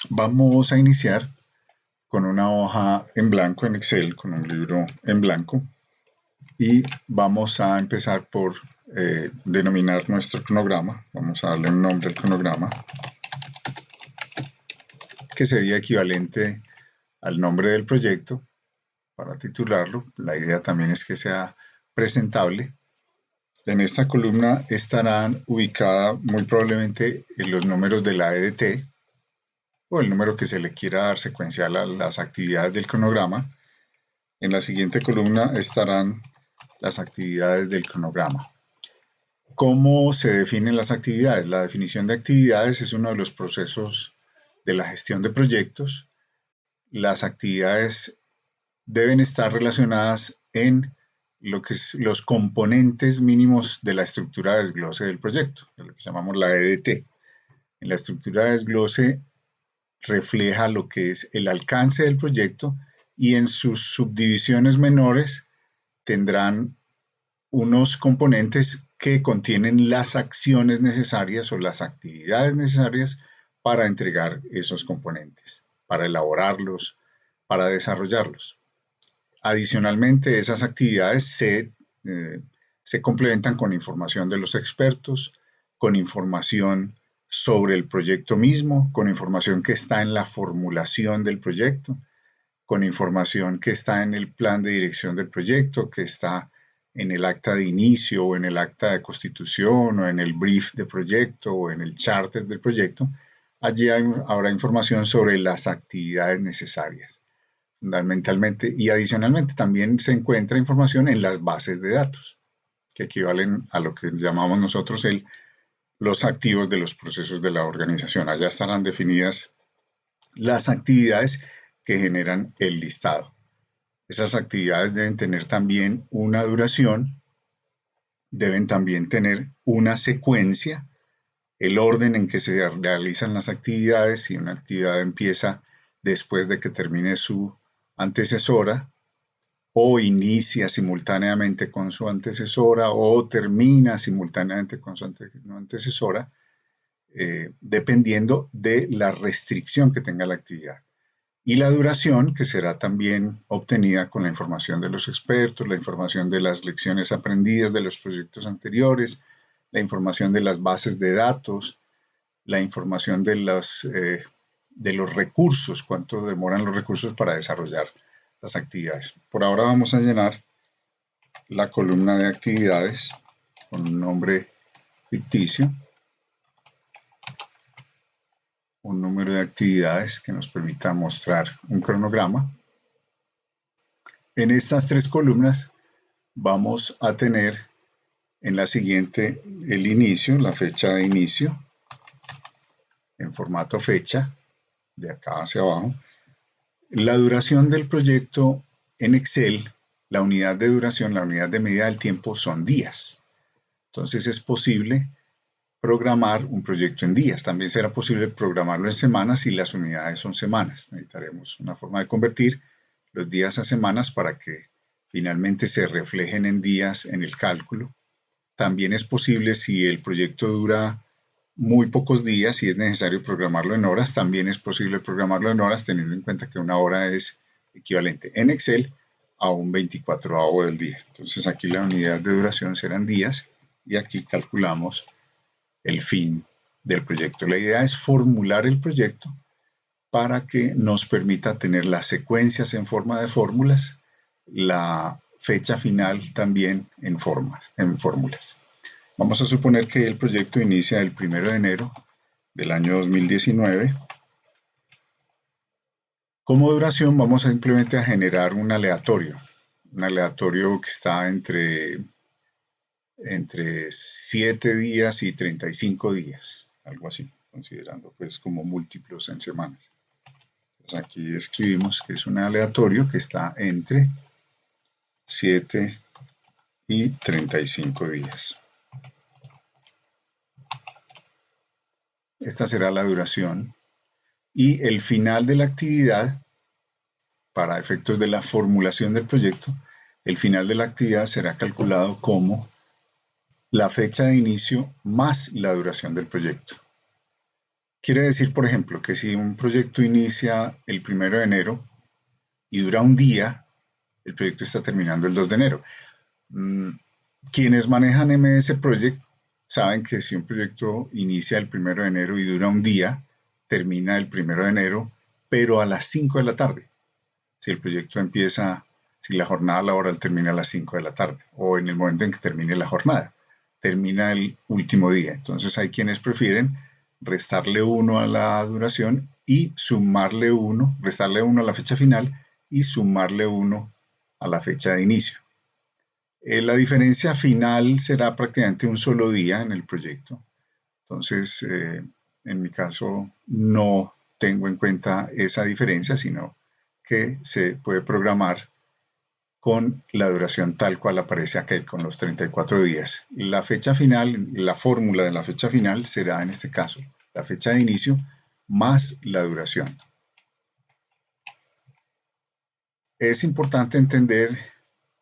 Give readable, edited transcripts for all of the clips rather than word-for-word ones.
Vamos a iniciar con una hoja en blanco en Excel, con un libro en blanco, y vamos a empezar por denominar nuestro cronograma. Vamos a darle un nombre al cronograma, que sería equivalente al nombre del proyecto para titularlo. La idea también es que sea presentable. En esta columna estarán ubicadas muy probablemente los números de la EDT o el número que se le quiera dar secuencial a las actividades del cronograma. En la siguiente columna estarán las actividades del cronograma. ¿Cómo se definen las actividades? La definición de actividades es uno de los procesos de la gestión de proyectos. Las actividades deben estar relacionadas en lo que es los componentes mínimos de la estructura de desglose del proyecto, de lo que llamamos la EDT. En la estructura de desglose refleja lo que es el alcance del proyecto y en sus subdivisiones menores tendrán unos componentes que contienen las acciones necesarias o las actividades necesarias para entregar esos componentes, para elaborarlos, para desarrollarlos. Adicionalmente, esas actividades se complementan con información de los expertos, con información sobre el proyecto mismo, con información que está en la formulación del proyecto, con información que está en el plan de dirección del proyecto, que está en el acta de inicio o en el acta de constitución o en el brief de proyecto o en el charter del proyecto. Allí habrá información sobre las actividades necesarias, fundamentalmente, y adicionalmente también se encuentra información en las bases de datos, que equivalen a lo que llamamos nosotros los activos de los procesos de la organización. Allá estarán definidas las actividades que generan el listado. Esas actividades deben tener también una duración, deben también tener una secuencia, el orden en que se realizan las actividades. Si una actividad empieza después de que termine su antecesora, o inicia simultáneamente con su antecesora, o termina simultáneamente con su antecesora, dependiendo de la restricción que tenga la actividad. Y la duración, que será también obtenida con la información de los expertos, la información de las lecciones aprendidas de los proyectos anteriores, la información de las bases de datos, la información de los recursos, cuánto demoran los recursos para desarrollar las actividades. Por ahora vamos a llenar la columna de actividades con un nombre ficticio, un número de actividades que nos permita mostrar un cronograma. En estas tres columnas vamos a tener en la siguiente el inicio, la fecha de inicio, en formato fecha, de acá hacia abajo. La duración del proyecto en Excel, la unidad de duración, la unidad de medida del tiempo son días. Entonces es posible programar un proyecto en días. También será posible programarlo en semanas y las unidades son semanas. Necesitaremos una forma de convertir los días a semanas para que finalmente se reflejen en días en el cálculo. También es posible, si el proyecto dura muy pocos días y es necesario programarlo en horas, también es posible programarlo en horas, teniendo en cuenta que una hora es equivalente en Excel a un 24avo del día. Entonces aquí la unidad de duración serán días y aquí calculamos el fin del proyecto. La idea es formular el proyecto para que nos permita tener las secuencias en forma de fórmulas, la fecha final también en fórmulas. Vamos a suponer que el proyecto inicia el 1 de enero del año 2019. Como duración vamos simplemente a generar un aleatorio que está entre 7 días y 35 días, algo así, considerando pues como múltiplos en semanas. Entonces aquí escribimos que es un aleatorio que está entre 7 y 35 días. Esta será la duración y el final de la actividad, para efectos de la formulación del proyecto, el final de la actividad será calculado como la fecha de inicio más la duración del proyecto. Quiere decir, por ejemplo, que si un proyecto inicia el 1 de enero y dura un día, el proyecto está terminando el 2 de enero. Quienes manejan MS Project saben que si un proyecto inicia el 1 de enero y dura un día, termina el 1 de enero, pero a las 5 de la tarde. Si el proyecto empieza, si la jornada laboral termina a las 5 de la tarde o en el momento en que termine la jornada, termina el último día. Entonces hay quienes prefieren restarle 1 a la duración y sumarle 1, restarle 1 a la fecha final y sumarle 1 a la fecha de inicio. La diferencia final será prácticamente un solo día en el proyecto. Entonces, en mi caso, no tengo en cuenta esa diferencia, sino que se puede programar con la duración tal cual aparece aquí, con los 34 días. La fecha final, la fórmula de la fecha final será en este caso la fecha de inicio más la duración. Es importante entender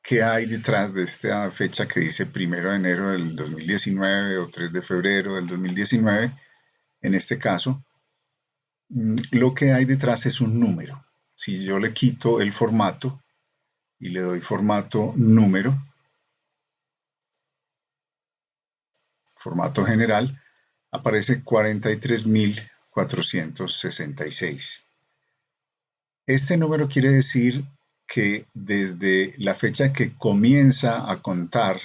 qué hay detrás de esta fecha que dice 1 de enero del 2019 o 3 de febrero del 2019. En este caso, lo que hay detrás es un número. Si yo le quito el formato y le doy formato número, formato general, aparece 43.466. Este número quiere decir que desde la fecha que comienza a contar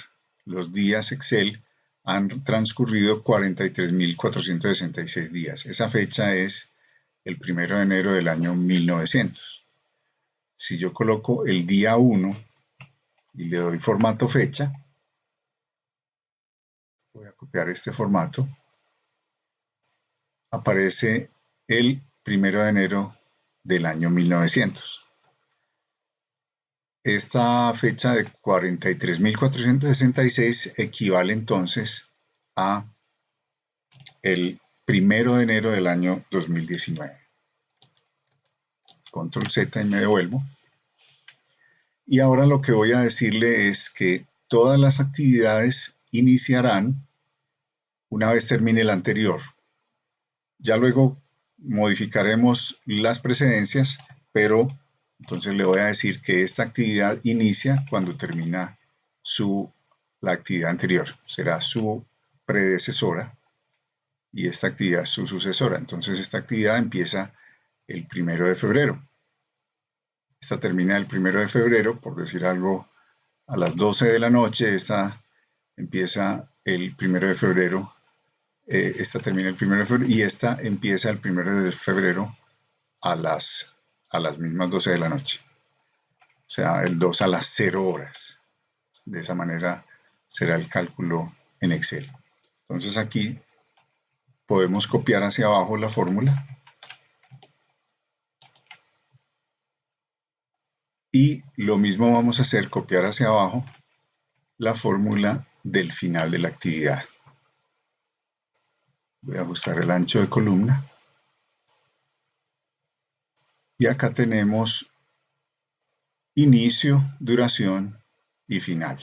los días Excel han transcurrido 43.466 días. Esa fecha es el 1 de enero del año 1900. Si yo coloco el día 1 y le doy formato fecha, voy a copiar este formato, aparece el 1 de enero del año 1900. Esta fecha de 43.466 equivale entonces a el 1 de enero del año 2019. Control Z y me devuelvo. Y ahora lo que voy a decirle es que todas las actividades iniciarán una vez termine la anterior. Ya luego modificaremos las precedencias, pero entonces le voy a decir que esta actividad inicia cuando termina la actividad anterior. Será su predecesora y esta actividad su sucesora. Entonces esta actividad empieza el 1 de febrero. Esta termina el 1 de febrero, por decir algo, a las 12 de la noche. Esta empieza el 1 de febrero. Esta termina el 1 de febrero y esta empieza el 1 de febrero a las mismas 12 de la noche. O sea, el 2 a las 0 horas. De esa manera será el cálculo en Excel. Entonces aquí podemos copiar hacia abajo la fórmula y lo mismo vamos a hacer, copiar hacia abajo la fórmula del final de la actividad. Voy a ajustar el ancho de columna y acá tenemos inicio, duración y final.